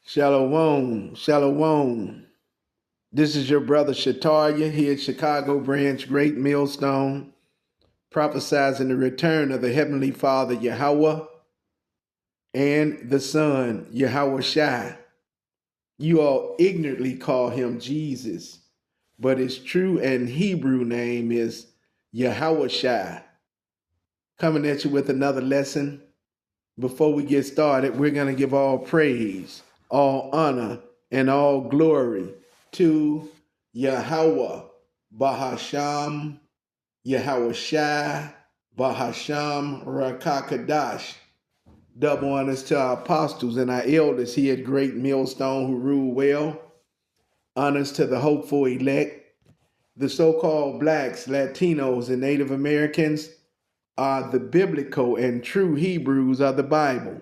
Shalom, shalom. This is your brother Shataria here at Chicago Branch Great Millstone, prophesizing the return of the Heavenly Father Yahweh and the Son Yahweh Shai. You all ignorantly call him Jesus, but his true and Hebrew name is Yahweh Shai. Coming at you with another lesson. Before we get started, we're going to give all praise, all honor, and all glory to Yahweh, Bahasham, Yahweh Shai, Bahasham Rakakadash. Double honors to our apostles and our elders here at Great Millstone who rule well. Honors to the hopeful elect, the so-called blacks, Latinos, and Native Americans are the biblical and true Hebrews of the Bible.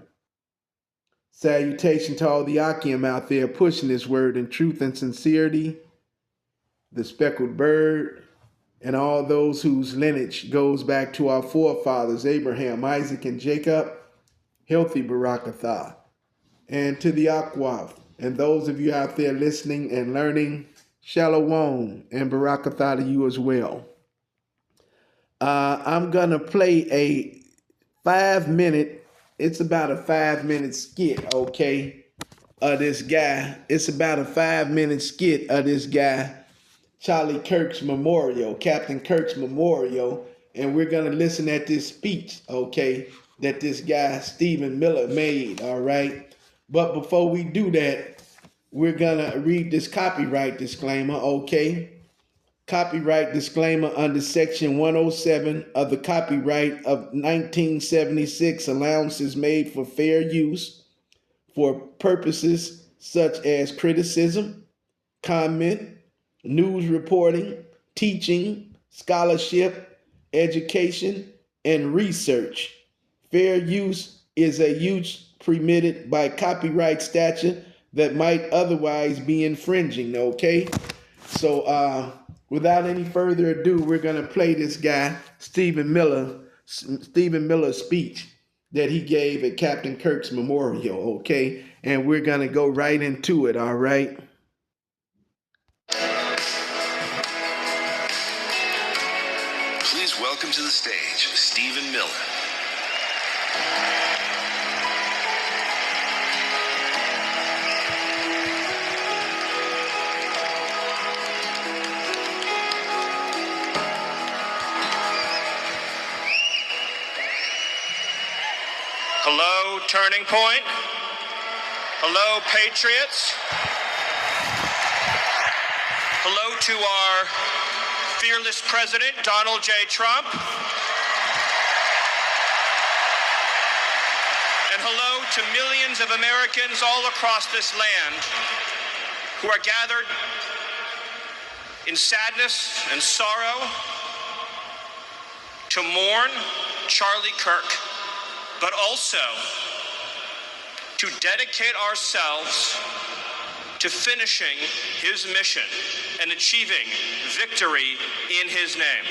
Salutation to all the Akim out there pushing this word in truth and sincerity, the speckled bird, and all those whose lineage goes back to our forefathers, Abraham, Isaac, and Jacob, healthy Barakatha, and to the Akwaf, and those of you out there listening and learning, Shalom, and Barakatha to you as well. I'm going to play a 5-minute, it's about a 5-minute skit, okay, of this guy. It's about a 5-minute skit of this guy, Charlie Kirk's memorial, Captain Kirk's memorial, and we're going to listen at this speech, okay, that this guy, Stephen Miller, made, all right? But before we do that, we're going to read this copyright disclaimer, okay? Copyright disclaimer under Section 107 of the Copyright of 1976, allowances made for fair use for purposes such as criticism, comment, news reporting, teaching, scholarship, education, and research. Fair use is a use permitted by copyright statute that might otherwise be infringing, okay? So, without any further ado, we're going to play this guy, Stephen Miller's speech that he gave at Captain Kirk's memorial, okay? And we're going to go right into it, all right? Please welcome to the stage, Stephen Miller. Hello, Turning Point. Hello, Patriots. Hello to our fearless president, Donald J. Trump. And hello to millions of Americans all across this land who are gathered in sadness and sorrow to mourn Charlie Kirk, but also to dedicate ourselves to finishing his mission and achieving victory in his name.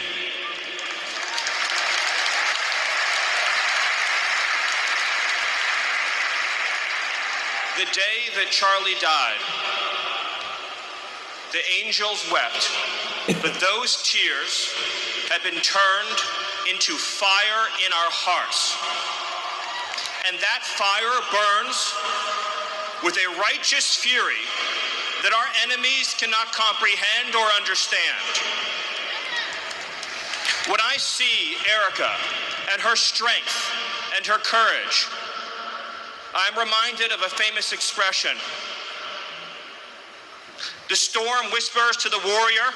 The day that Charlie died, the angels wept, but those tears have been turned into fire in our hearts. And that fire burns with a righteous fury that our enemies cannot comprehend or understand. When I see Erica and her strength and her courage, I'm reminded of a famous expression. The storm whispers to the warrior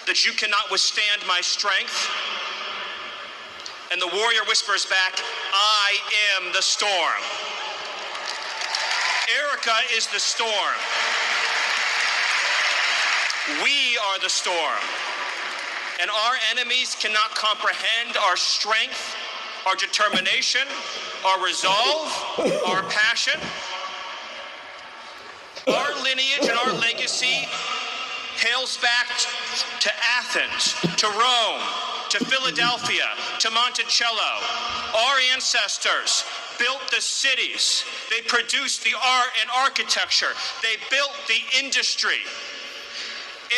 that you cannot withstand my strength. And the warrior whispers back, I am the storm. Erica is the storm. We are the storm. And our enemies cannot comprehend our strength, our determination, our resolve, our passion. Our lineage and our legacy hails back to Athens, to Rome, to Philadelphia, to Monticello. Our ancestors built the cities. They produced the art and architecture. They built the industry.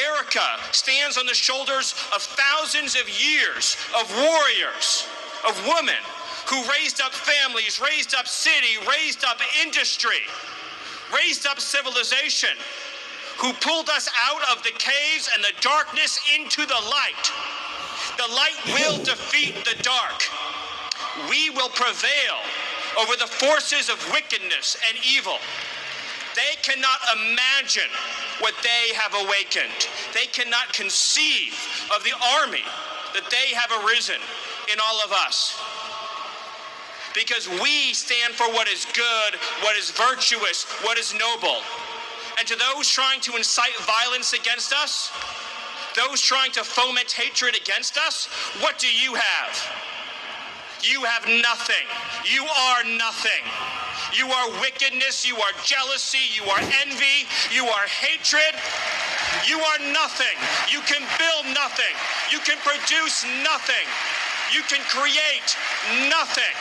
Erica stands on the shoulders of thousands of years of warriors, of women who raised up families, raised up city, raised up industry, raised up civilization, who pulled us out of the caves and the darkness into the light. The light will defeat the dark. We will prevail over the forces of wickedness and evil. They cannot imagine what they have awakened. They cannot conceive of the army that they have arisen in all of us. Because we stand for what is good, what is virtuous, what is noble. And to those trying to incite violence against us, those trying to foment hatred against us, what do you have? You have nothing. You are nothing. You are wickedness, you are jealousy, you are envy, you are hatred. You are nothing. You can build nothing. You can produce nothing. You can create nothing.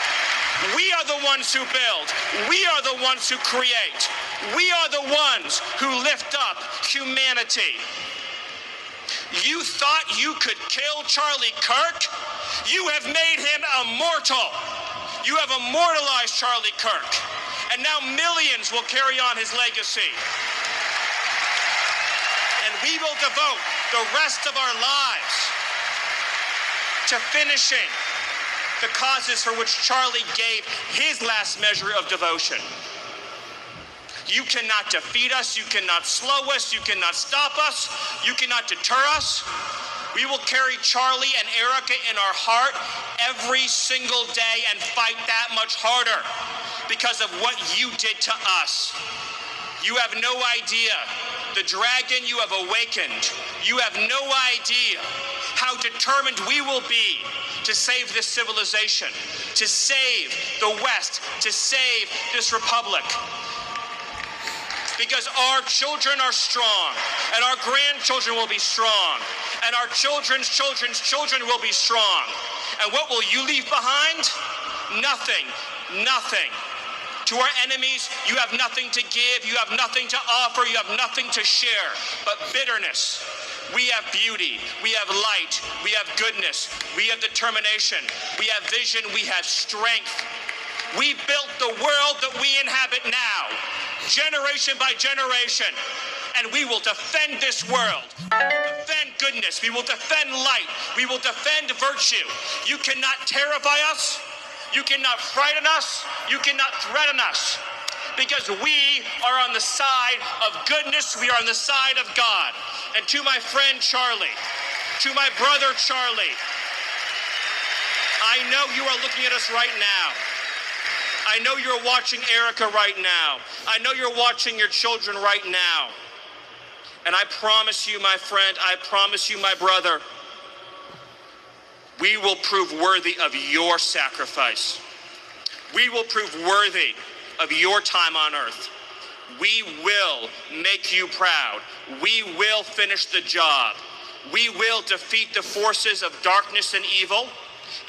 We are the ones who build. We are the ones who create. We are the ones who lift up humanity. You thought you could kill Charlie Kirk? You have made him immortal. You have immortalized Charlie Kirk. And now millions will carry on his legacy. And we will devote the rest of our lives to finishing the causes for which Charlie gave his last measure of devotion. You cannot defeat us. You cannot slow us. You cannot stop us. You cannot deter us. We will carry Charlie and Erica in our heart every single day and fight that much harder because of what you did to us. You have no idea the dragon you have awakened. You have no idea how determined we will be to save this civilization, to save the West, to save this republic. Because our children are strong, and our grandchildren will be strong, and our children's children's children will be strong. And what will you leave behind? Nothing. Nothing. To our enemies, you have nothing to give, you have nothing to offer, you have nothing to share, but bitterness. We have beauty, we have light, we have goodness, we have determination, we have vision, we have strength. We built the world that we inhabit now, generation by generation, and we will defend this world. We will defend goodness, we will defend light, we will defend virtue. You cannot terrify us, you cannot frighten us, you cannot threaten us, because we are on the side of goodness, we are on the side of God. And to my friend Charlie, to my brother Charlie, I know you are looking at us right now. I know you're watching Erica right now. I know you're watching your children right now. And I promise you, my friend, I promise you, my brother, we will prove worthy of your sacrifice. We will prove worthy of your time on earth. We will make you proud. We will finish the job. We will defeat the forces of darkness and evil.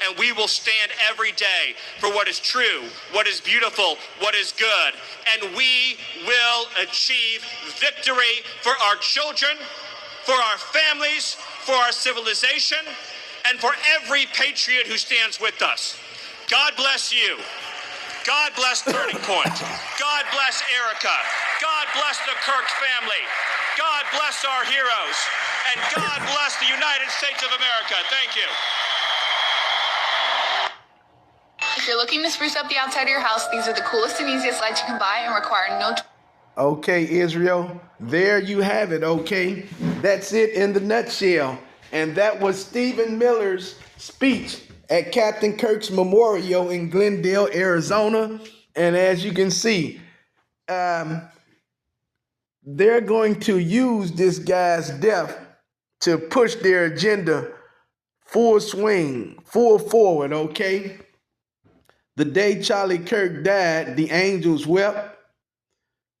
And we will stand every day for what is true, what is beautiful, what is good. And we will achieve victory for our children, for our families, for our civilization, and for every patriot who stands with us. God bless you. God bless Turning Point. God bless Erica. God bless the Kirk family. God bless our heroes. And God bless the United States of America. Thank you. If you're looking to spruce up the outside of your house, these are the coolest and easiest lights you can buy and require no... Okay, Israel, there you have it, okay? That's it in the nutshell. And that was Stephen Miller's speech at Captain Kirk's Memorial in Glendale, Arizona. And as you can see, they're going to use this guy's death to push their agenda full swing, full forward, okay? The day Charlie Kirk died, the angels wept.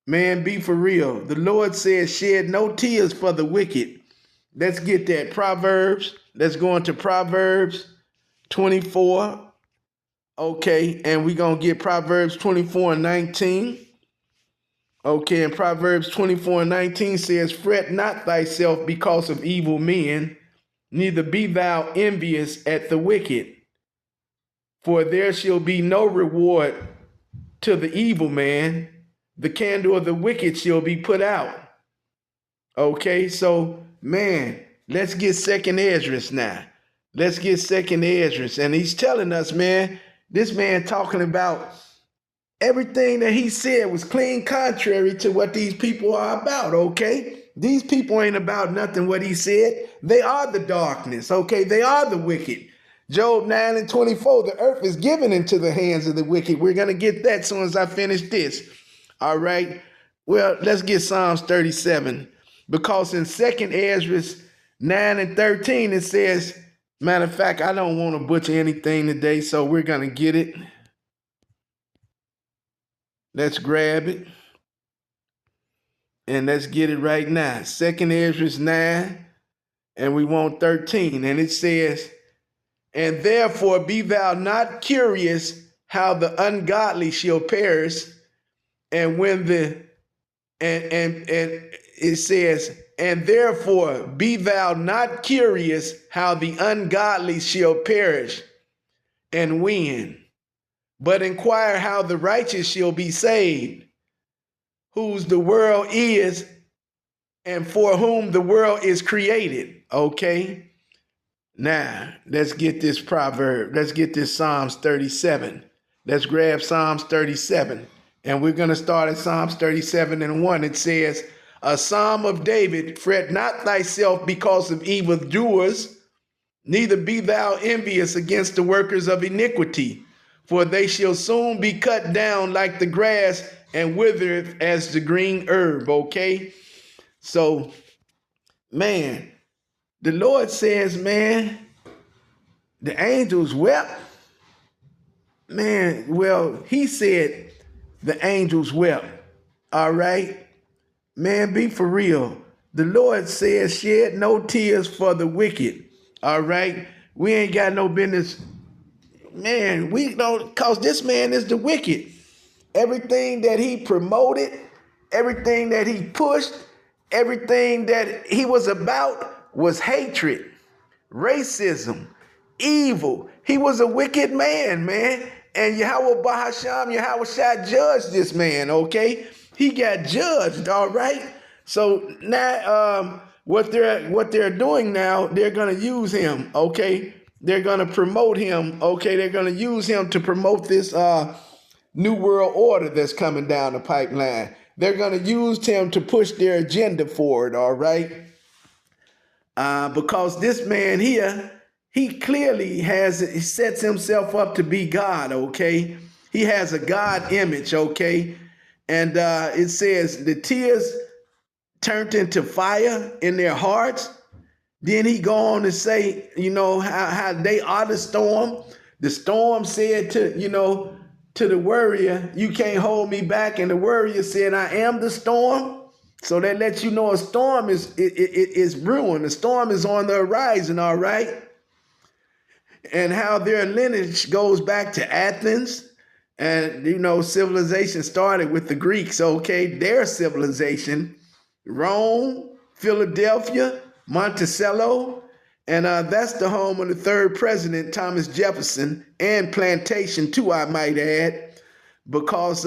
Man, be for real. The Lord said, shed no tears for the wicked. Let's get that. Proverbs. Let's go into Proverbs 24, Okay, and we're going to get Proverbs 24:19. Okay, and Proverbs 24:19 says, fret not thyself because of evil men, neither be thou envious at the wicked. For there shall be no reward to the evil man. The candle of the wicked shall be put out. Okay, so, man, let's get Second Esdras now. Let's get Second Esdras. And he's telling us, man, this man talking about everything that he said was clean contrary to what these people are about, okay? These people ain't about nothing what he said. They are the darkness, okay? They are the wicked. Job 9:24, the earth is given into the hands of the wicked. We're going to get that as soon as I finish this. All right? Well, let's get Psalms 37. Because in 2nd Esdras 9:13, it says, matter of fact, I don't want to butcher anything today, so we're going to get it. Let's grab it. And let's get it right now. 2nd Esdras 9, and we want 13. And it says, and therefore be thou not curious how the ungodly shall perish, and when and it says, and therefore be thou not curious how the ungodly shall perish, and when, but inquire how the righteous shall be saved, whose the world is, and for whom the world is created. Okay? Now, let's get this proverb. Let's get this Psalms 37. Let's grab Psalms 37. And we're going to start at Psalms 37:1. It says, a psalm of David, fret not thyself because of evildoers, neither be thou envious against the workers of iniquity, for they shall soon be cut down like the grass and withereth as the green herb. Okay? So, man, the Lord says, man, the angels wept. Man, well, he said the angels wept. All right? Man, be for real. The Lord says, shed no tears for the wicked. All right? We ain't got no business. Man, we don't, because this man is the wicked. Everything that he promoted, everything that he pushed, everything that he was about was hatred, racism, evil. He was a wicked man, man. And Yahweh Bahasham, Yahweh Shai judged this man, okay? He got judged, all right? So now what they're doing now, they're going to use him, okay? They're going to promote him, okay? They're going to use him to promote this new world order that's coming down the pipeline. They're going to use him to push their agenda forward, all right? Because this man here, he clearly he sets himself up to be God, okay? He has a God image, okay? And it says the tears turned into fire in their hearts. Then he go on to say, you know, how they are the storm. The storm said to the warrior, you can't hold me back. And the warrior said, I am the storm. So that lets you know a storm is ruin. A storm is on the horizon, all right? And how their lineage goes back to Athens. And, civilization started with the Greeks, okay? Their civilization, Rome, Philadelphia, Monticello, and that's the home of the third president, Thomas Jefferson, and plantation too, I might add, because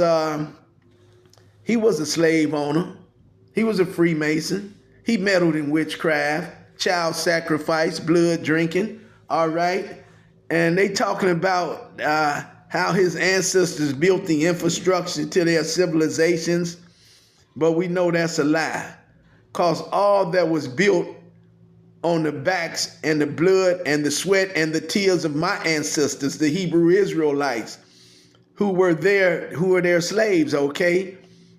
he was a slave owner. He was a Freemason. He meddled in witchcraft, child sacrifice, blood drinking, all right? And they talking about how his ancestors built the infrastructure to their civilizations, but we know that's a lie, because all that was built on the backs and the blood and the sweat and the tears of my ancestors, the Hebrew Israelites, who were their slaves, okay?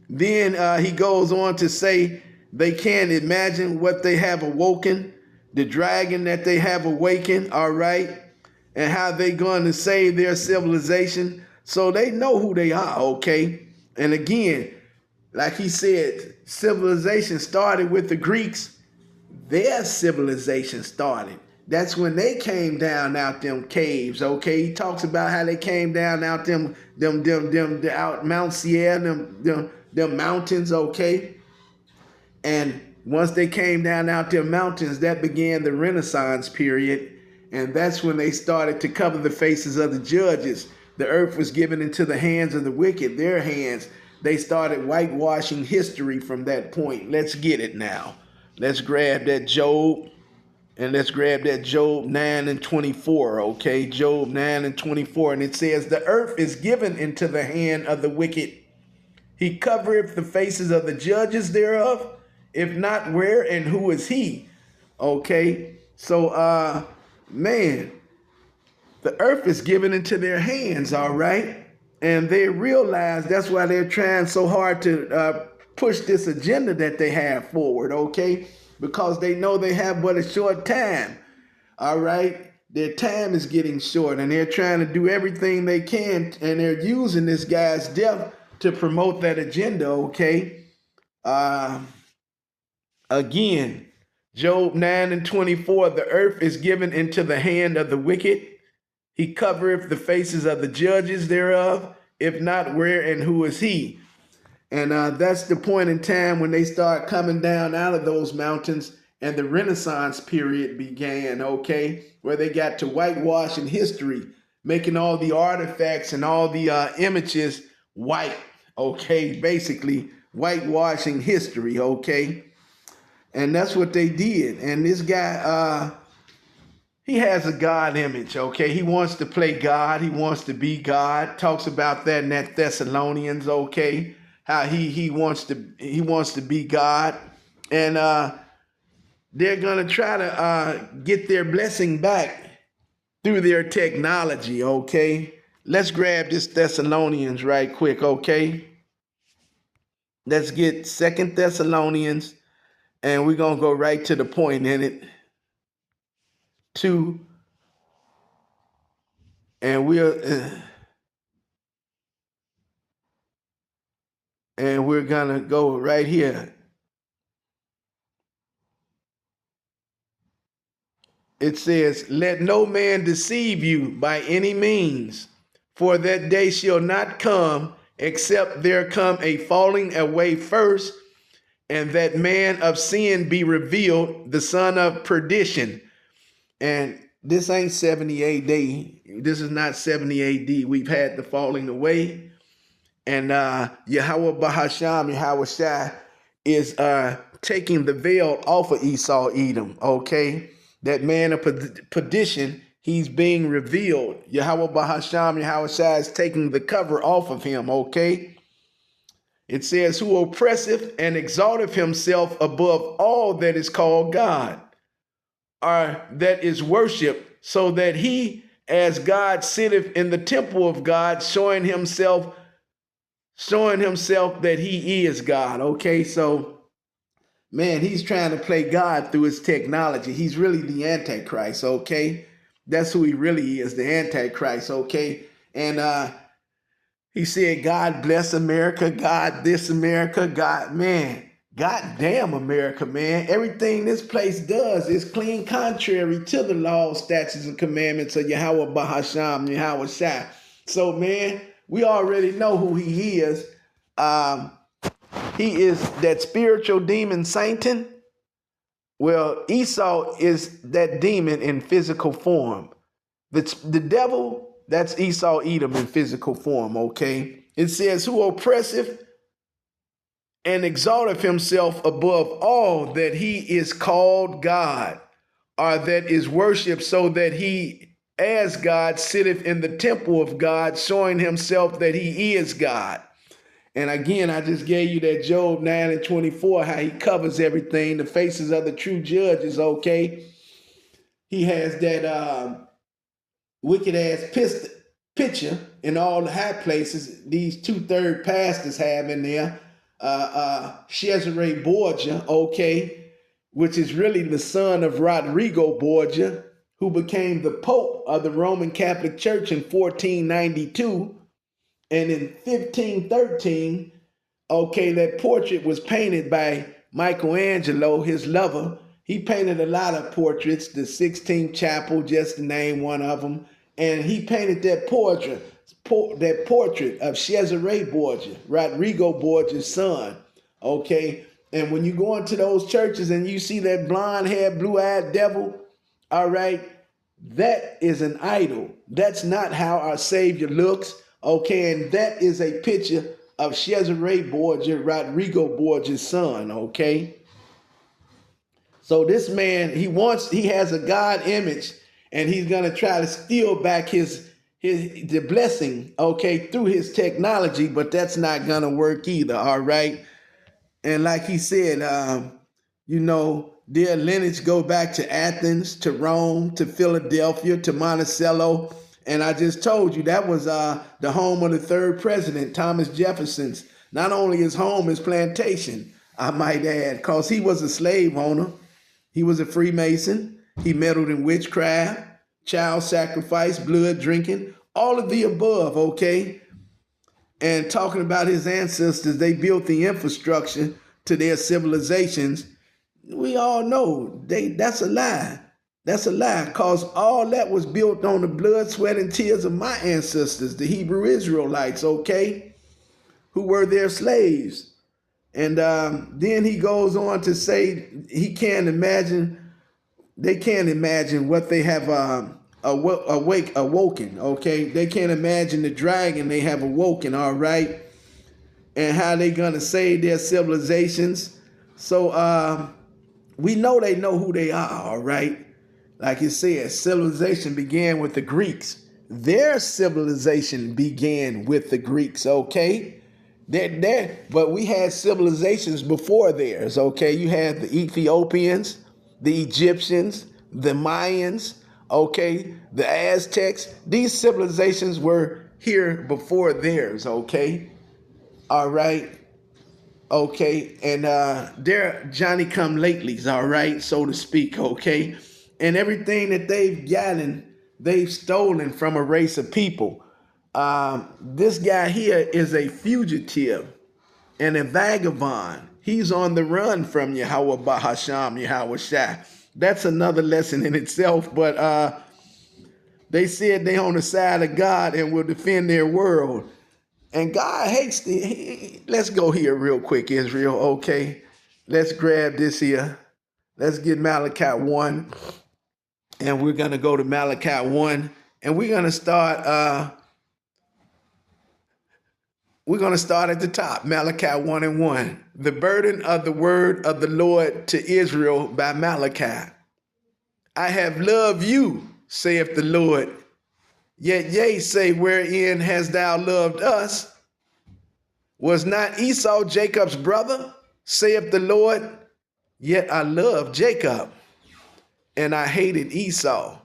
Then he goes on to say they can't imagine what they have awoken, the dragon that they have awakened, all right? And how they going to save their civilization. So they know who they are, okay? And again, like he said, civilization started with the Greeks. Their civilization started. That's when they came down out them caves, okay? He talks about how they came down out them out Mount Sierra, them mountains, okay? And once they came down out their mountains, that began the Renaissance period. And that's when they started to cover the faces of the judges. The earth was given into the hands of the wicked, their hands. They started whitewashing history from that point. Let's get it now. Let's grab that Job. And let's grab that Job 9 and 24, okay? Job 9 and 24. And it says, the earth is given into the hand of the wicked. He covereth the faces of the judges thereof. If not, where and who is he? Okay, so man, the earth is given into their hands, all right? And they realize that's why they're trying so hard to push this agenda that they have forward, okay? Because they know they have but a short time, all right? Their time is getting short, and they're trying to do everything they can, and they're using this guy's death to promote that agenda, okay? Again, Job 9 and 24, the earth is given into the hand of the wicked. He covereth the faces of the judges thereof. If not, where and who is he? And that's the point in time when they start coming down out of those mountains and the Renaissance period began, okay? Where they got to whitewashing history, making all the artifacts and all the images white, okay? Basically, whitewashing history, okay? And that's what they did. And this guy, he has a God image, okay? He wants to play God. He wants to be God. Talks about that in that Thessalonians, okay? How he wants to be God. And they're going to try to get their blessing back through their technology, okay? Let's grab this Thessalonians right quick, okay? Let's get 2 Thessalonians. And we're going to go right to the point in it. 2. And we're going to go right here. It says, let no man deceive you by any means, for that day shall not come, except there come a falling away first, and that man of sin be revealed, the son of perdition. And this ain't 70 AD. This is not 70 AD. We've had the falling away. And Yahweh Bahasham, Yahweh Shai, is taking the veil off of Esau Edom, okay? That man of perdition, he's being revealed. Yahweh Bahasham, Yahweh Shai is taking the cover off of him, okay? It says, who oppresseth and exalteth himself above all that is called God, or that is worshiped, so that he, as God, sitteth in the temple of God, showing himself that he is God. Okay, so, man, he's trying to play God through his technology. He's really the Antichrist, okay? That's who he really is, the Antichrist, okay? And he said, God bless America, God this America, God, man, God damn America, man. Everything this place does is clean contrary to the laws, statutes, and commandments of Yahweh Bahasham, Yahweh Shai. So, man, we already know who he is. He is that spiritual demon Satan. Well, Esau is that demon in physical form. The devil, that's Esau Edom in physical form, okay? It says, who oppresseth and exalteth himself above all that he is called God, or that is worshipped, so that he, as God, sitteth in the temple of God, showing himself that he is God. And again, I just gave you that Job 9 and 24, how he covers everything, the faces of the true judges, okay? He has that wicked-ass picture in all the high places these 2/3 pastors have in there. Cesare Borgia, okay, which is really the son of Rodrigo Borgia, who became the Pope of the Roman Catholic Church in 1492. And in 1513, okay, that portrait was painted by Michelangelo, his lover, He painted a lot of portraits, the Sixtine Chapel, just to name one of them. And he painted that portrait of Cesare Borgia, Rodrigo Borgia's son. Okay. And when you go into those churches and you see that blonde-haired, blue-eyed devil, all right, that is an idol. That's not how our Savior looks. Okay. And that is a picture of Cesare Borgia, Rodrigo Borgia's son. Okay. So this man, he has a God image, and he's going to try to steal back the blessing, okay, through his technology, but that's not going to work either, all right? And like he said, their lineage go back to Athens, to Rome, to Philadelphia, to Monticello, and I just told you that was the home of the third president, Thomas Jefferson's. Not only his home, his plantation, I might add, because he was a slave owner. He was a Freemason. He meddled in witchcraft, child sacrifice, blood drinking, all of the above, okay? And talking about his ancestors, they built the infrastructure to their civilizations. We all know that's a lie. That's a lie, because all that was built on the blood, sweat, and tears of my ancestors, the Hebrew Israelites, okay, who were their slaves. And then he goes on to say they can't imagine what they have awoken, okay? They can't imagine the dragon they have awoken, all right? And how they gonna save their civilizations. So we know they know who they are, all right? Like it says, civilization began with the Greeks. Their civilization began with the Greeks, okay? But we had civilizations before theirs, okay? You had the Ethiopians, the Egyptians, the Mayans, okay? The Aztecs. These civilizations were here before theirs, okay? All right? Okay, and they're Johnny-come-latelys, all right, so to speak, okay? And everything that they've gotten, they've stolen from a race of people. This guy here is a fugitive and a vagabond. He's on the run from Yahweh Bahasham, Yahweh Shai. That's another lesson in itself, but they said they on the side of God and will defend their world. And God hates let's go here real quick, Israel, okay? Let's grab this here. Let's get Malachi 1. And we're going to go to Malachi 1. And we're going to start... We're going to start at the top, Malachi 1:1. The burden of the word of the Lord to Israel by Malachi. I have loved you, saith the Lord. Yet ye say, wherein hast thou loved us? Was not Esau Jacob's brother, saith the Lord? Yet I loved Jacob, and I hated Esau,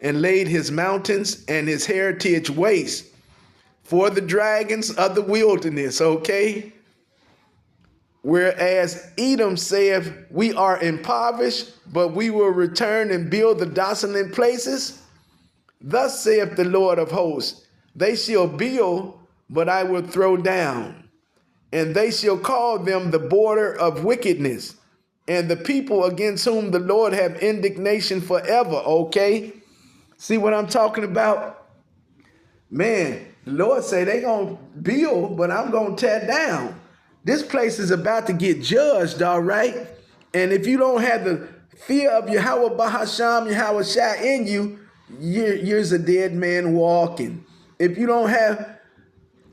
and laid his mountains and his heritage waste for the dragons of the wilderness, okay? Whereas Edom saith, we are impoverished, but we will return and build the desolate places. Thus saith the Lord of hosts, they shall build, but I will throw down. And they shall call them the border of wickedness, and the people against whom the Lord have indignation forever, okay? See what I'm talking about? Man, the Lord say they gonna build, but I'm gonna tear down. This place is about to get judged, all right? And if you don't have the fear of Yahweh Bahasham, Yahweh Shai in you, you're a dead man walking. If you don't have,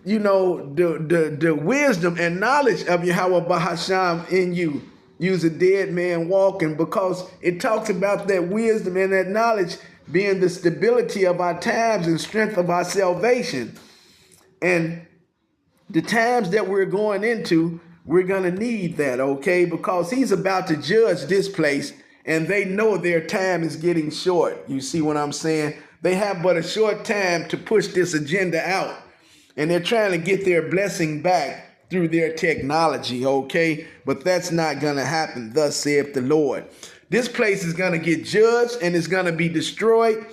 the wisdom and knowledge of Yahweh Bahasham in you, you're a dead man walking, because it talks about that wisdom and that knowledge being the stability of our times and strength of our salvation. And the times that we're going into, we're going to need that, okay? Because he's about to judge this place, and they know their time is getting short. You see what I'm saying? They have but a short time to push this agenda out, and they're trying to get their blessing back through their technology, okay? But that's not going to happen, thus saith the Lord. This place is going to get judged, and it's going to be destroyed,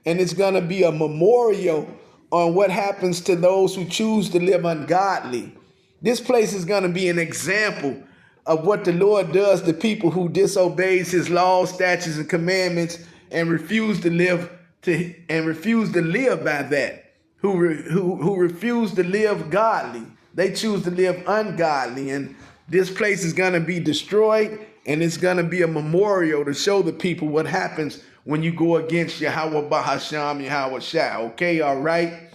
and it's going to be a memorial on what happens to those who choose to live ungodly. This place is going to be an example of what the Lord does to people who disobeys his laws, statutes, and commandments and refuse to live by that. Who refuse to live godly. They choose to live ungodly. And this place is going to be destroyed, and it's going to be a memorial to show the people what happens when you go against Yahweh Bahasham, Yahweh Shah. Okay, all right?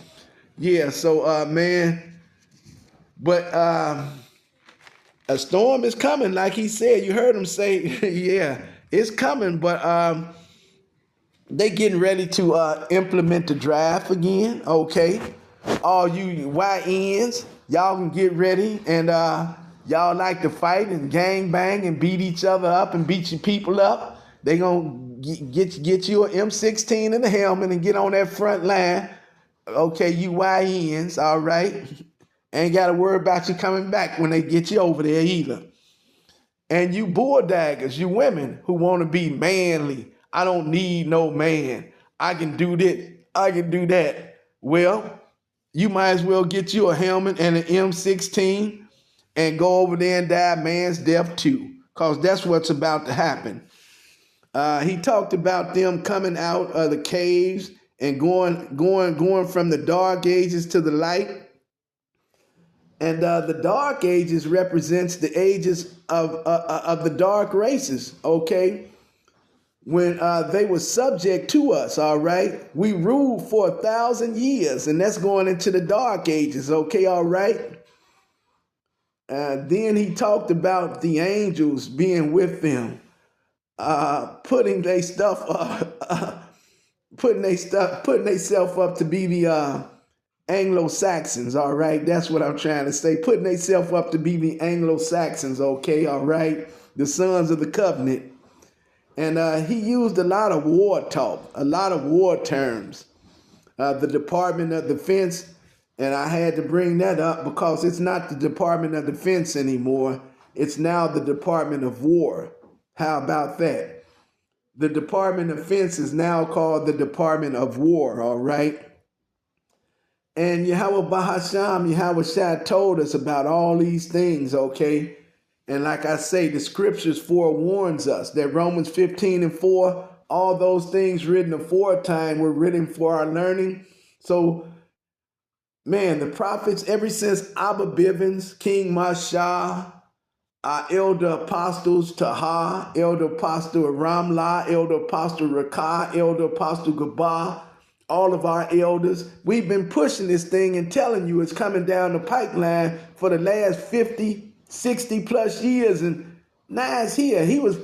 Yeah, so, man, but a storm is coming, like he said. You heard him say, yeah, it's coming, but they getting ready to implement the draft again, okay? All you YNs, y'all can get ready, and y'all like to fight and gang bang and beat each other up and beat your people up. They gonna get you an M16 in the helmet and get on that front line. Okay, you YNs, all right? Ain't got to worry about you coming back when they get you over there either. And you bulldaggers, you women who want to be manly. I don't need no man. I can do this. I can do that. Well, you might as well get you a helmet and an M16 and go over there and die a man's death too, because that's what's about to happen. He talked about them coming out of the caves and going from the dark ages to the light. And the dark ages represents the ages of the dark races, okay? When they were subject to us, all right? We ruled for 1,000 years, and that's going into the dark ages, okay, all right? Then he talked about the angels being with them, putting their stuff up, putting themselves up to be the Anglo-Saxons, all right? That's what I'm trying to say. Putting themselves up to be the Anglo-Saxons, okay, all right? The sons of the covenant. And he used a lot of war talk, a lot of war terms. The Department of Defense, and I had to bring that up because it's not the Department of Defense anymore. It's now the Department of War. How about that? The Department of Defense is now called the Department of War, all right? And Yahweh Bahasham, Yahweh Shah told us about all these things, okay? And like I say, the scriptures forewarns us that Romans 15:4, all those things written aforetime were written for our learning. So, man, the prophets, ever since Abba Bivens, King Mashah, our elder apostles Taha, elder apostle Ramlah, elder apostle Rakah, elder apostle Gabah, all of our elders, we've been pushing this thing and telling you it's coming down the pipeline for the last 50, 60 plus years, and now it's here. He was,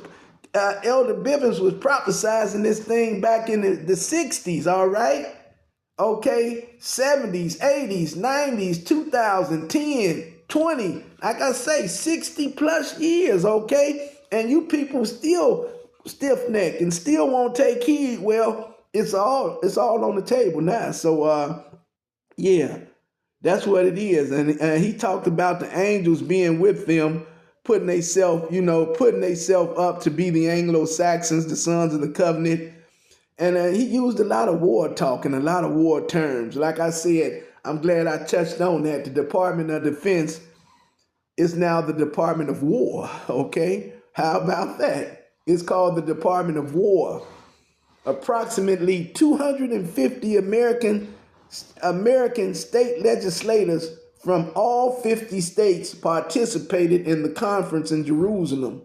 Elder Bivens was prophesizing this thing back in the 60s, all right? Okay, 70s, 80s, 90s, 2010, 20, like I say, 60 plus years, okay? And you people still stiff-necked and still won't take heed. Well, it's all on the table now. So, yeah, that's what it is. And he talked about the angels being with them, putting themselves up to be the Anglo-Saxons, the sons of the covenant. And he used a lot of war talk and a lot of war terms. Like I said, I'm glad I touched on that. The Department of Defense is now the Department of War, okay? How about that? It's called the Department of War. Approximately 250 American state legislators from all 50 states participated in the conference in Jerusalem,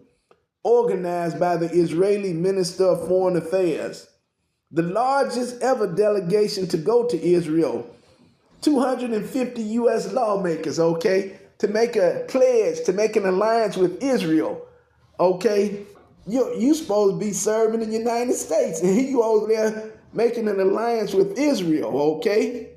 organized by the Israeli Minister of Foreign Affairs. The largest ever delegation to go to Israel. 250 U.S. lawmakers, okay, to make a pledge, to make an alliance with Israel, okay? You supposed to be serving in the United States, and you over there making an alliance with Israel, okay?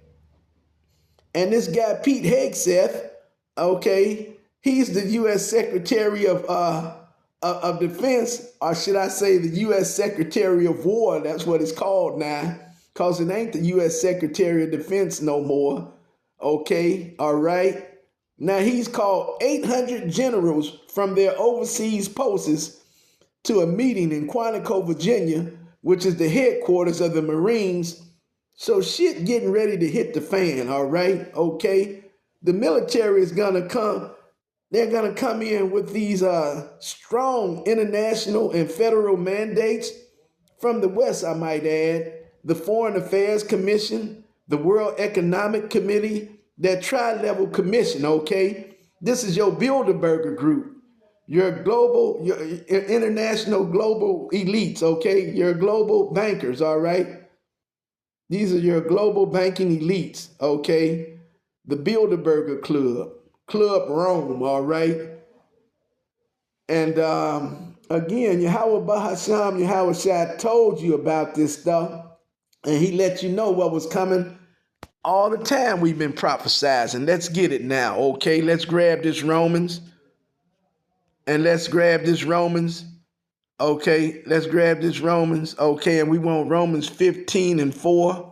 And this guy, Pete Hegseth, okay, he's the U.S. Secretary of Defense, or should I say the U.S. Secretary of War. That's what it's called now, because it ain't the U.S. Secretary of Defense no more, okay, all right? Now, he's called 800 generals from their overseas posts to a meeting in Quantico, Virginia, which is the headquarters of the Marines. So shit getting ready to hit the fan, all right? Okay? The military is going to come They're going to come in with these strong international and federal mandates from the West, I might add, the Foreign Affairs Commission, the World Economic Committee, that tri-level commission, okay? This is your Bilderberger group, your global, your international global elites, okay? Your global bankers, all right? These are your global banking elites, okay? The Bilderberger Club, Club Rome, all right? And again, Yahweh Bahasham, Yahweh Shai told you about this stuff, and he let you know what was coming all the time. We've been prophesizing. Let's get it now, okay? Let's grab this Romans, and let's grab this Romans, okay? Let's grab this Romans, okay? And we want Romans 15:4.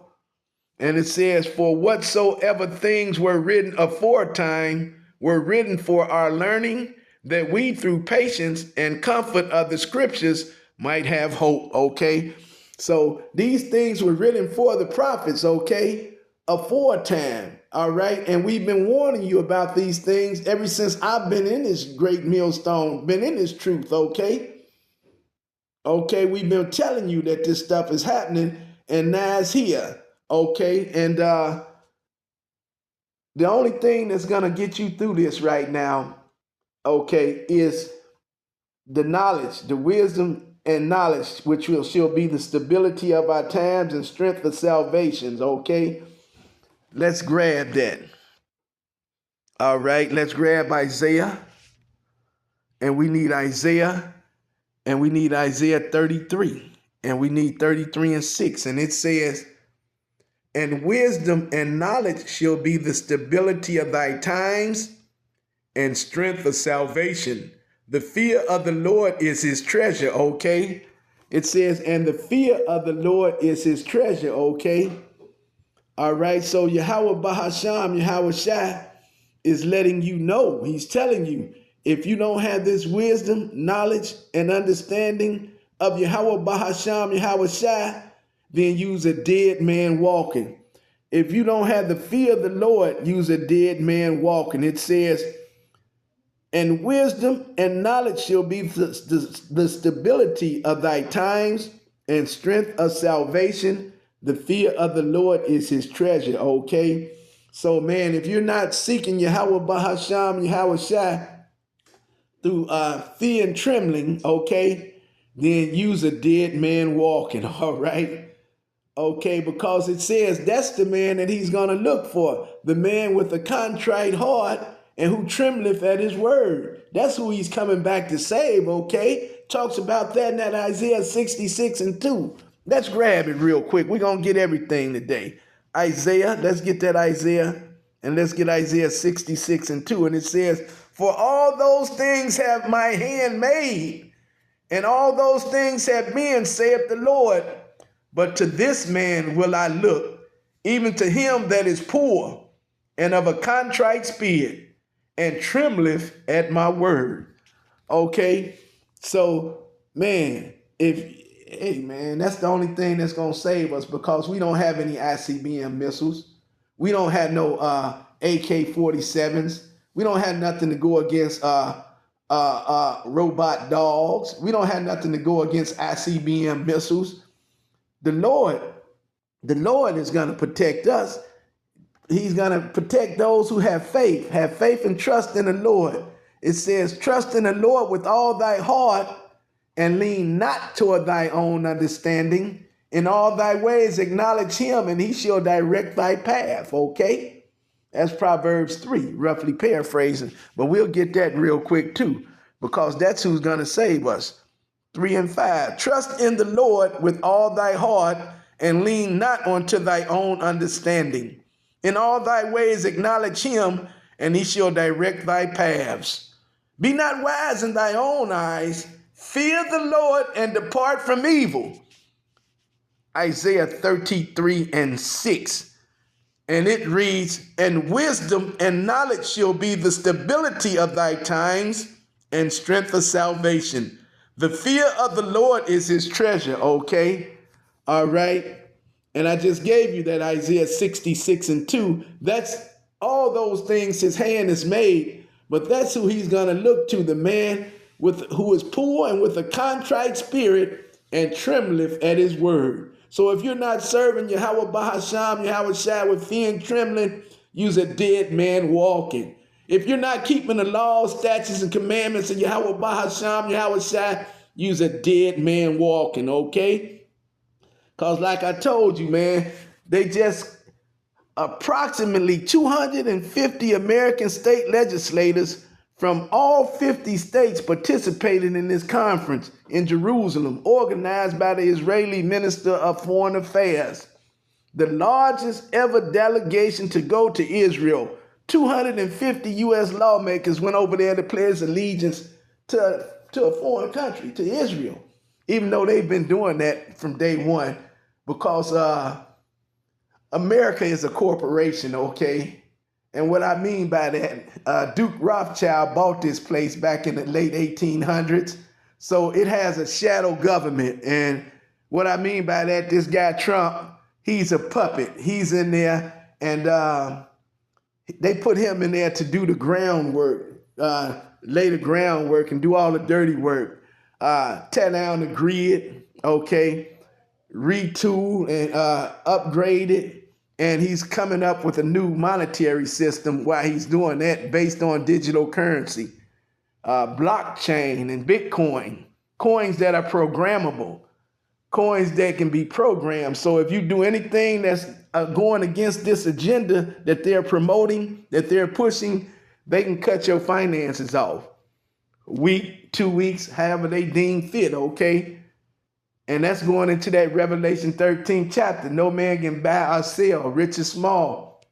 And it says, for whatsoever things were written aforetime were written for our learning, that we through patience and comfort of the scriptures might have hope, okay? So these things were written for the prophets, okay? Aforetime, all right? And we've been warning you about these things ever since I've been in this great millstone, been in this truth, okay? Okay, we've been telling you that this stuff is happening, and now it's here. Okay, and the only thing that's going to get you through this right now, okay, is the knowledge, the wisdom and knowledge, which shall be the stability of our times and strength of salvations, okay? Let's grab that. All right, let's grab Isaiah, and we need Isaiah, and we need Isaiah 33, and we need 33:6, and it says, and wisdom and knowledge shall be the stability of thy times and strength of salvation. The fear of the Lord is his treasure, okay? It says, and the fear of the Lord is his treasure, okay? All right, so Yahweh Bahasham, Yahweh Shai is letting you know. He's telling you, if you don't have this wisdom, knowledge, and understanding of Yahweh Bahasham, Yahweh Shai, then use a dead man walking. If you don't have the fear of the Lord, use a dead man walking. It says, and wisdom and knowledge shall be the stability of thy times and strength of salvation. The fear of the Lord is his treasure, okay? So, man, if you're not seeking Yahweh Bahasham, Yahweh Shai through fear and trembling, okay, then use a dead man walking, all right? Okay, because it says that's the man that he's going to look for, the man with a contrite heart and who trembleth at his word. That's who he's coming back to save, okay? Talks about that in that Isaiah 66:2. Let's grab it real quick. We're going to get everything today. Isaiah, let's get that Isaiah, and let's get Isaiah 66:2. And it says, for all those things have my hand made, and all those things have been, saith the Lord. But to this man will I look, even to him that is poor and of a contrite spirit, and trembleth at my word. Okay, so man, hey man, that's the only thing that's gonna save us, because we don't have any ICBM missiles. We don't have no AK-47s. We don't have nothing to go against robot dogs. We don't have nothing to go against ICBM missiles. The Lord is going to protect us. He's going to protect those who have faith and trust in the Lord. It says, trust in the Lord with all thy heart and lean not toward thy own understanding. In all thy ways acknowledge him, and he shall direct thy path, okay? That's Proverbs 3, roughly paraphrasing, but we'll get that real quick too, because that's who's going to save us. 3 and 5, trust in the Lord with all thy heart and lean not unto thy own understanding. In all thy ways acknowledge him, and he shall direct thy paths. Be not wise in thy own eyes. Fear the Lord and depart from evil. Isaiah 33:6. And it reads, and wisdom and knowledge shall be the stability of thy times and strength of salvation. The fear of the Lord is his treasure, okay? All right. And I just gave you that Isaiah 66:2. That's all those things his hand has made But that's who he's going to look to, the man who is poor and with a contrite spirit and trembleth at his word. So if you're not serving Yahweh Bahasham, Yahweh Shai with fear and trembling, you's a dead man walking. If you're not keeping the laws, statutes, and commandments of Yahweh Bahasham, Yahweh Shai, you's a dead man walking, okay? Because like I told you, man, they just approximately 250 American state legislators from all 50 states participated in this conference in Jerusalem, organized by the Israeli Minister of Foreign Affairs. The largest ever delegation to go to Israel. 250 U.S. lawmakers went over there to pledge allegiance to a foreign country, to Israel, even though they've been doing that from day one, because America is a corporation, okay? And what I mean by that, Duke Rothschild bought this place back in the late 1800s. So it has a shadow government. And what I mean by that, this guy Trump, he's a puppet. He's in there, and they put him in there to do the groundwork, lay the groundwork and do all the dirty work, tear down the grid, okay, retool and upgrade it. And he's coming up with a new monetary system while he's doing that based on digital currency, blockchain and Bitcoin, coins that are programmable, coins that can be programmed. So if you do anything that's going against this agenda that they're promoting, that they're pushing, they can cut your finances off. A week, 2 weeks, however they deem fit, okay? And that's going into that Revelation 13 chapter. No man can buy or sell, rich or small.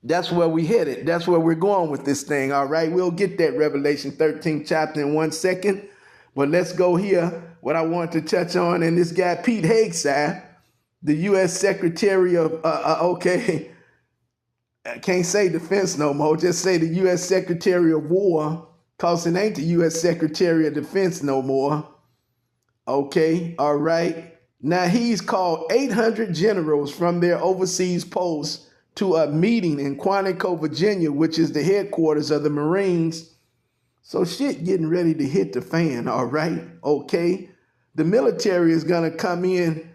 That's where we headed. That's where we're going with this thing, all right? We'll get that Revelation 13 chapter in 1 second. But let's go here. What I wanted to touch on, and this guy, Pete Hegseth, the U.S. Secretary of, okay, I can't say defense no more. Just say the U.S. Secretary of War, because it ain't the U.S. Secretary of Defense no more. Okay, all right. Now he's called 800 generals from their overseas posts to a meeting in Quantico, Virginia, which is the headquarters of the Marines. So shit getting ready to hit the fan, all right? Okay. The military is going to come in,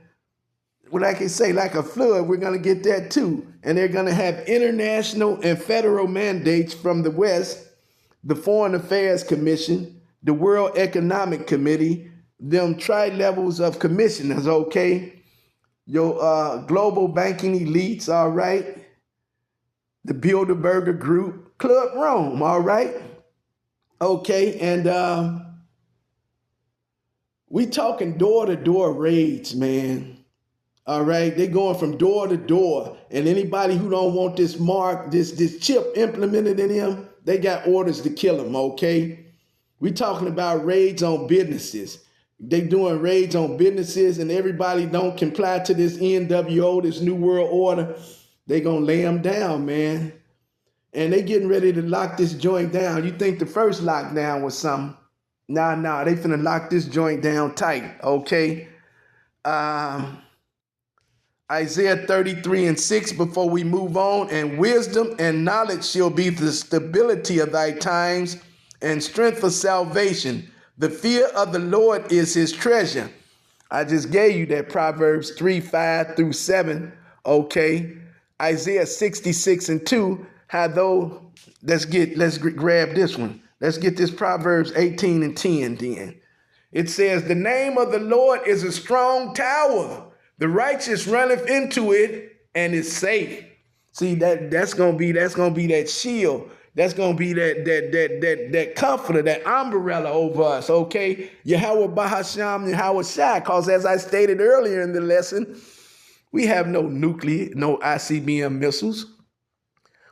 well, like I say, like a flood. We're going to get that too. And they're going to have international and federal mandates from the West, the Foreign Affairs Commission, the World Economic Committee, them tri-levels of commissioners, okay? Your global banking elites, all right? The Bilderberger Group, Club Rome, all right? Okay, and we talking door-to-door raids, man. All right, they going from door to door, and anybody who don't want this mark, this chip implemented in them, they got orders to kill them, okay? We talking about raids on businesses. They doing raids on businesses, and everybody don't comply to this NWO, this New World Order. They gonna lay them down, man. And they getting ready to lock this joint down. You think the first lockdown was something? Nah, they finna lock this joint down tight, okay? Isaiah 33:6 before we move on. And wisdom and knowledge shall be the stability of thy times and strength for salvation. The fear of the Lord is his treasure. I just gave you that Proverbs 3:5-7. Okay. Isaiah 66:2. How though, let's grab this one. Let's get this Proverbs 18:10 then. It says, the name of the Lord is a strong tower. The righteous runneth into it and is safe. See, that's gonna be that shield. That's gonna be that comforter, that umbrella over us, okay? Yahweh Bahasham, Yahweh Shai, because as I stated earlier in the lesson, we have no nuclear, no ICBM missiles.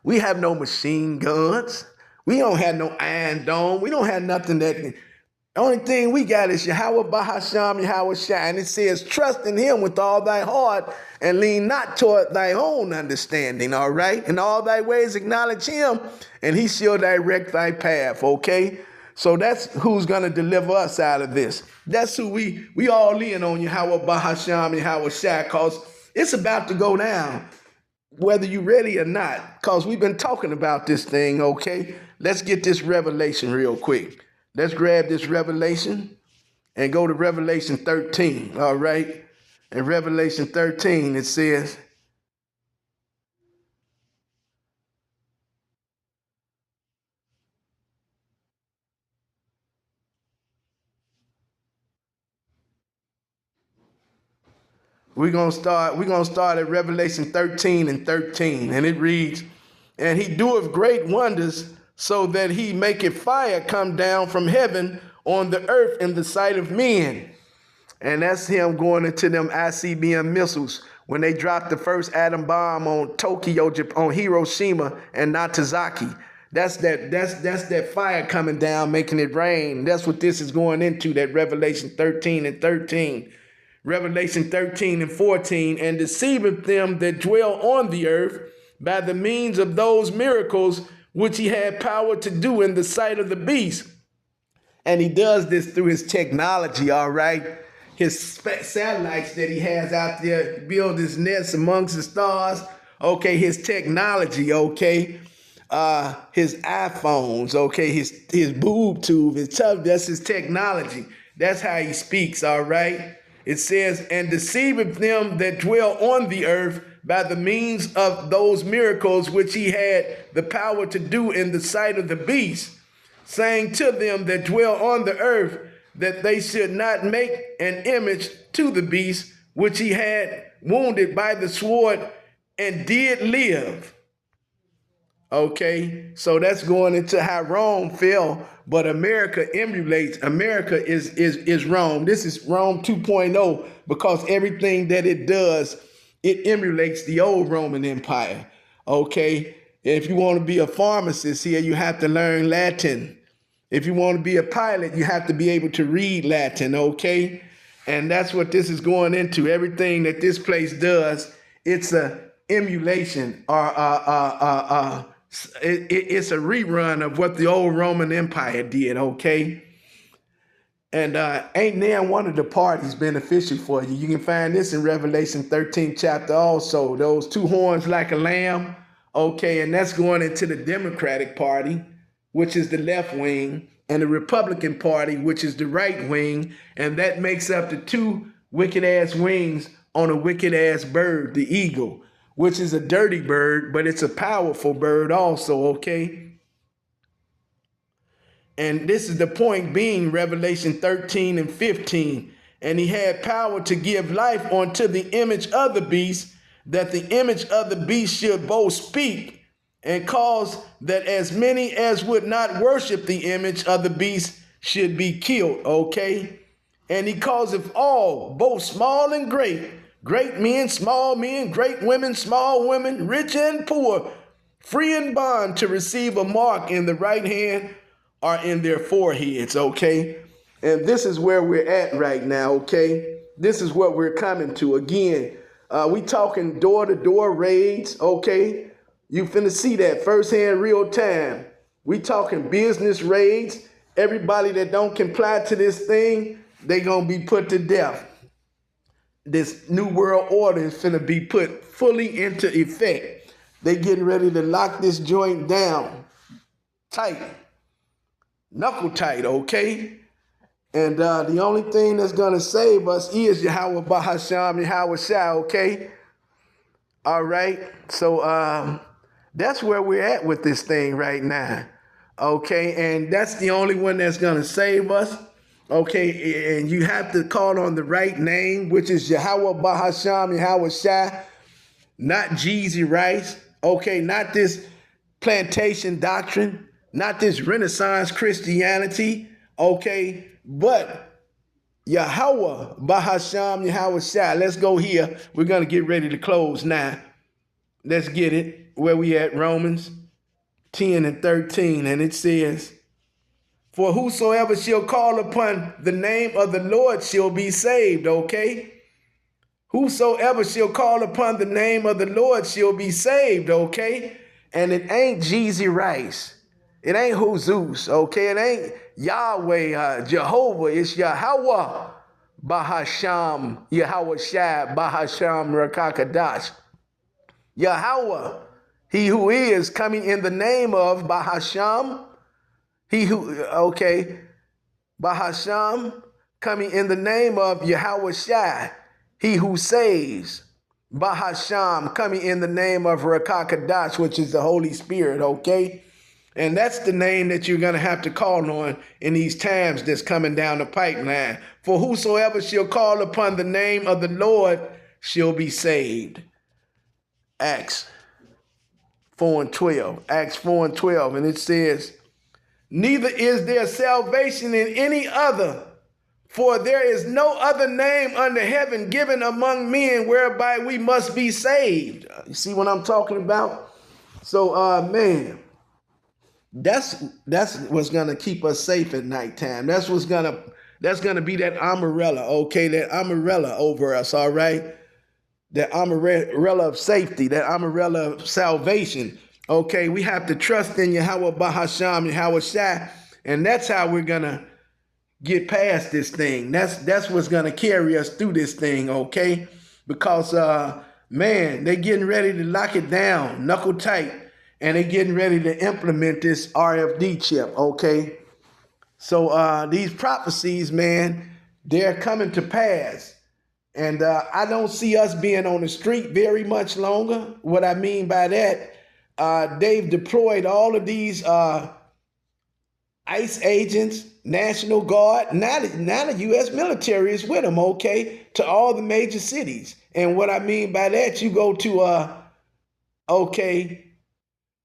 We have no machine guns. We don't have no Iron Dome. We don't have nothing that. The only thing we got is Yahweh Bahasham, Yahweh Shai. And it says, trust in him with all thy heart and lean not toward thy own understanding, all right? In all thy ways acknowledge him, and he shall direct thy path, okay? So that's who's going to deliver us out of this. That's who we all in on, Yahweh Bahasham, Yahweh Shai, because it's about to go down, whether you're ready or not, because we've been talking about this thing, okay? let's get this revelation real quick. Let's grab this revelation and go to Revelation 13, all right? In Revelation 13, it says, we're gonna start at Revelation 13 and 13, and it reads, and he doeth great wonders, so that he maketh fire come down from heaven on the earth in the sight of men. And that's him going into them ICBM missiles when they dropped the first atom bomb on Tokyo, on Hiroshima and Nagasaki. That's that fire coming down, making it rain. That's what this is going into, that Revelation 13 and 13. Revelation 13 and 14, and deceiveth them that dwell on the earth by the means of those miracles which he had power to do in the sight of the beast. And he does this through his technology, all right? His satellites that he has out there, build his nest amongst the stars. Okay, his technology, okay? His iPhones, okay? His boob tube, that's his technology. That's how he speaks, all right? It says, and deceiveth them that dwell on the earth by the means of those miracles which he had the power to do in the sight of the beast, saying to them that dwell on the earth that they should not make an image to the beast which he had wounded by the sword and did live. Okay, so that's going into how Rome fell, but America emulates. America is Rome. This is Rome 2.0 because everything that it does, it emulates the old Roman Empire. Okay, if you want to be a pharmacist here, you have to learn Latin. If you want to be a pilot, you have to be able to read Latin. Okay, and that's what this is going into. Everything that this place does, it's a emulation or it's a rerun of what the old Roman Empire did, okay? And ain't now one of the parties beneficial for you. You can find this in Revelation 13 chapter also. Those two horns like a lamb, okay? And that's going into the Democratic Party, which is the left wing, and the Republican Party, which is the right wing. And that makes up the two wicked-ass wings on a wicked-ass bird, the eagle, which is a dirty bird, but it's a powerful bird also, okay? And this is the point being, Revelation 13 and 15. And he had power to give life unto the image of the beast, that the image of the beast should both speak and cause that as many as would not worship the image of the beast should be killed, okay? And he causeth all, both small and great men, small men, great women, small women, rich and poor, free and bond, to receive a mark in the right hand or in their foreheads, okay? And this is where we're at right now, okay? This is what we're coming to. Again, we talking door-to-door raids, okay? You finna see that firsthand, real time. We talking business raids. Everybody that don't comply to this thing, they gonna be put to death. This new world order is finna be put fully into effect. They getting ready to lock this joint down tight, knuckle tight, okay? And the only thing that's gonna save us is Yahweh Bahasham, Yahweh Shai, okay? All right, so that's where we're at with this thing right now, okay? And that's the only one that's gonna save us. Okay, and you have to call on the right name, which is Yahweh Bahasham, Yahweh Shai, not Jeezy Rice, okay, not this plantation doctrine, not this Renaissance Christianity, okay, but Yahweh Bahasham, Yahweh Shai. Let's go here. We're going to get ready to close now. Let's get it. Where we at? Romans 10 and 13, and it says, for whosoever shall call upon the name of the Lord shall be saved, okay? Whosoever shall call upon the name of the Lord shall be saved, okay? And it ain't Jeezy Rice. It ain't Jesus, okay? It ain't Yahweh, Jehovah. It's Yahweh Bahasham, Yahweh Shai, Bahasham Rakakadash. Yahweh, he who is coming in the name of Bahasham, Bahasham, coming in the name of Yahweh Shai, he who saves. Bahasham, coming in the name of Rakakadash, which is the Holy Spirit, okay? And that's the name that you're going to have to call on in these times that's coming down the pipeline. For whosoever shall call upon the name of the Lord shall be saved. Acts 4:12. Acts 4:12. And it says, neither is there salvation in any other, for there is no other name under heaven given among men whereby we must be saved. You see what I'm talking about? So, man, that's what's gonna keep us safe at nighttime. That's gonna be that umbrella, okay? That umbrella over us, all right? That umbrella of safety, that umbrella of salvation. Okay, we have to trust in Yahweh Bahasham, Yahweh Shai, and that's how we're gonna get past this thing. That's what's gonna carry us through this thing, okay? Because man, they getting ready to lock it down, knuckle tight, and they getting ready to implement this RFD chip, okay? So these prophecies, man, they're coming to pass. And I don't see us being on the street very much longer. What I mean by that, they've deployed all of these ICE agents, National Guard. Now the U.S. military is with them, okay, to all the major cities. And what I mean by that, you go to,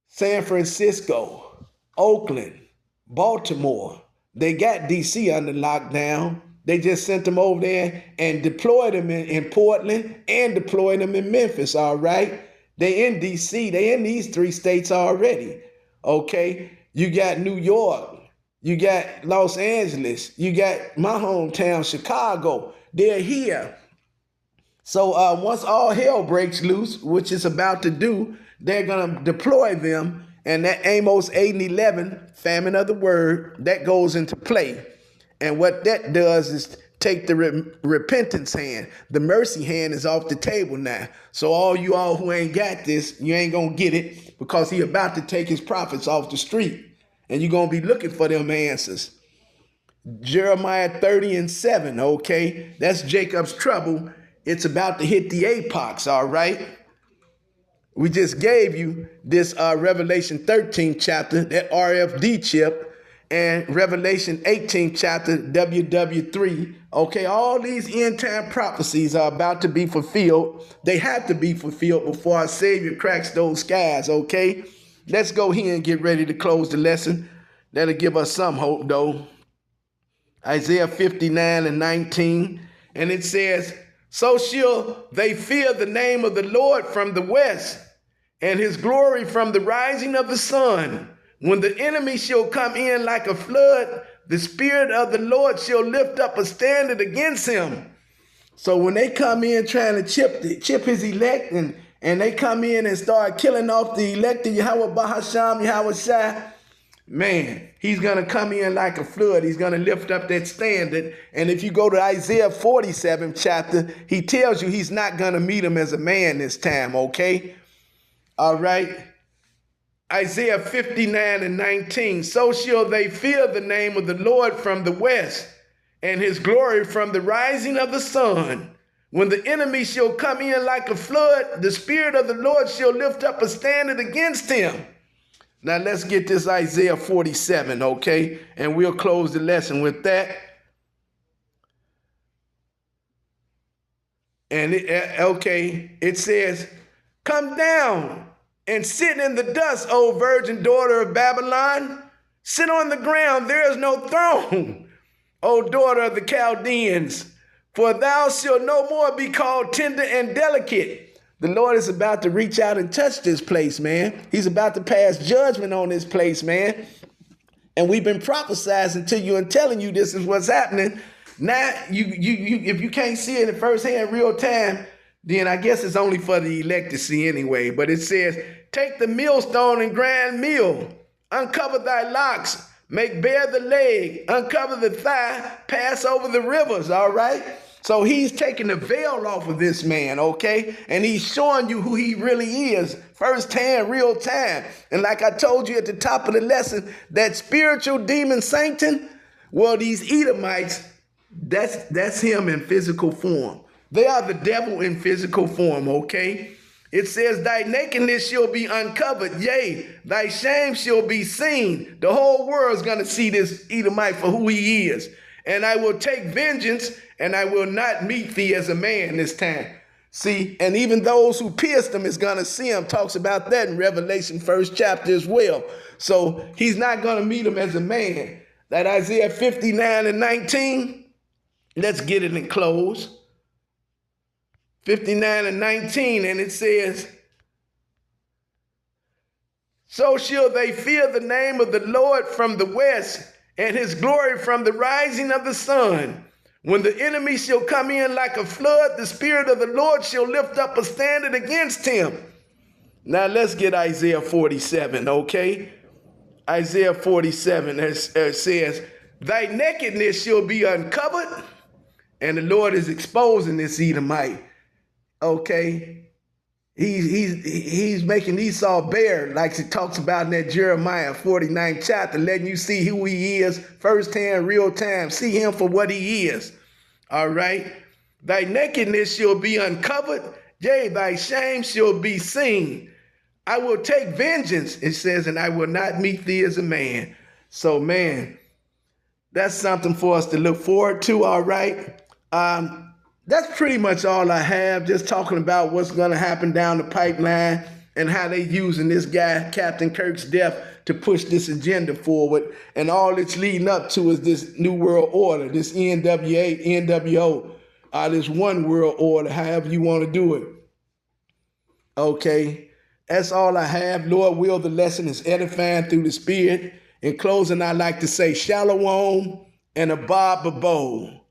San Francisco, Oakland, Baltimore. They got D.C. under lockdown. They just sent them over there and deployed them in Portland and deployed them in Memphis, all right? They in D.C., they in these 3 states already, okay? You got New York, you got Los Angeles, you got my hometown, Chicago. They're here. So once all hell breaks loose, which it's about to do, they're going to deploy them, and that Amos 8:11, famine of the word, that goes into play. And what that does is take the repentance hand. The mercy hand is off the table now. So all you all who ain't got this, you ain't going to get it because he about to take his prophets off the street. And you're going to be looking for them answers. Jeremiah 30:7, okay? That's Jacob's trouble. It's about to hit the apex, all right? We just gave you this Revelation 13 chapter, that RFD chip, and Revelation 18 chapter, WW3. Okay, all these end time prophecies are about to be fulfilled. They have to be fulfilled before our Savior cracks those skies, okay? Let's go here and get ready to close the lesson. That'll give us some hope, though. Isaiah 59:19, and it says, so shall they fear the name of the Lord from the west, and his glory from the rising of the sun. When the enemy shall come in like a flood, the Spirit of the Lord shall lift up a standard against him. So when they come in trying to chip his elect, and they come in and start killing off the elect of Yahweh Bahasham, Yahweh Shai, man, he's going to come in like a flood. He's going to lift up that standard. And if you go to Isaiah 47 chapter, he tells you he's not going to meet him as a man this time, okay? All right. Isaiah 59:19, so shall they fear the name of the Lord from the west, and his glory from the rising of the sun. When the enemy shall come in like a flood, the Spirit of the Lord shall lift up a standard against him. Now let's get this Isaiah 47, okay? And we'll close the lesson with that. And it says, come down and sit in the dust, O virgin daughter of Babylon. Sit on the ground, there is no throne, O daughter of the Chaldeans. For thou shalt no more be called tender and delicate. The Lord is about to reach out and touch this place, man. He's about to pass judgment on this place, man. And we've been prophesizing to you and telling you this is what's happening. Now, if you can't see it in firsthand real time, then I guess it's only for the elect to see anyway. But it says, take the millstone and grind meal, uncover thy locks, make bare the leg, uncover the thigh, pass over the rivers, all right? So he's taking the veil off of this man, okay? And he's showing you who he really is, firsthand, real time. And like I told you at the top of the lesson, that spiritual demon Satan, well, these Edomites, that's him in physical form. They are the devil in physical form, okay? It says, thy nakedness shall be uncovered, yea, thy shame shall be seen. The whole world's going to see this Edomite for who he is. And I will take vengeance, and I will not meet thee as a man this time. See, and even those who pierced him is going to see him. Talks about that in Revelation 1st chapter as well. So he's not going to meet him as a man. That Isaiah 59:19, let's get it and close. 59:19, and it says, so shall they fear the name of the Lord from the west, and his glory from the rising of the sun. When the enemy shall come in like a flood, the Spirit of the Lord shall lift up a standard against him. Now let's get Isaiah 47, okay? Isaiah 47 says, thy nakedness shall be uncovered, and the Lord is exposing this Edomite, okay? He's making Esau bare, like it talks about in that Jeremiah 49th chapter, letting you see who he is firsthand, real time. See him for what he is. All right. Thy nakedness shall be uncovered, yea, thy shame shall be seen. I will take vengeance, it says, and I will not meet thee as a man. So, man, that's something for us to look forward to. All right. That's pretty much all I have, just talking about what's going to happen down the pipeline and how they using this guy, Captain Kirk's death, to push this agenda forward. And all it's leading up to is this New World Order, this NWO, this One World Order, however you want to do it. Okay, that's all I have. Lord will, the lesson is edifying through the Spirit. In closing, I like to say shalom and a Bob Babo.